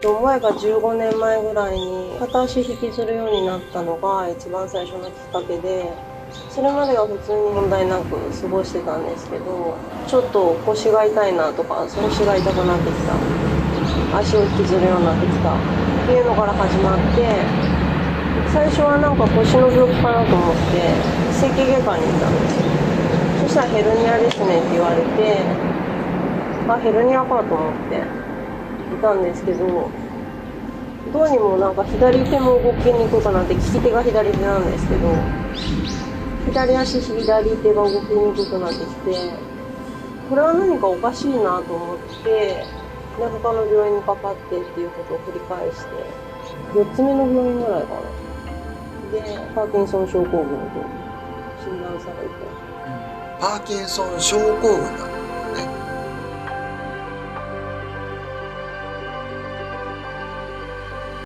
前が15年前ぐらいに片足引きずるようになったのが一番最初のきっかけで、それまでは普通に問題なく過ごしてたんですけど、ちょっと腰が痛いなとか、腰が痛くなってきた、足を引きずるようになってきたっていうのから始まって、最初はなんか腰の病気かなと思って整形外科に行ったんですよ。そしたらヘルニアですねって言われて、ヘルニアかと思っていたんですけど、どうにもなんか左手も動きにくくなって、利き手が左手なんですけど、左足左手が動きにくくなってきて、これは何かおかしいなと思って、で他の病院にかかってっていうことを繰り返して、4つ目の病院ぐらいかな。でパーキンソン症候群と診断されて。パーキンソン症候群なん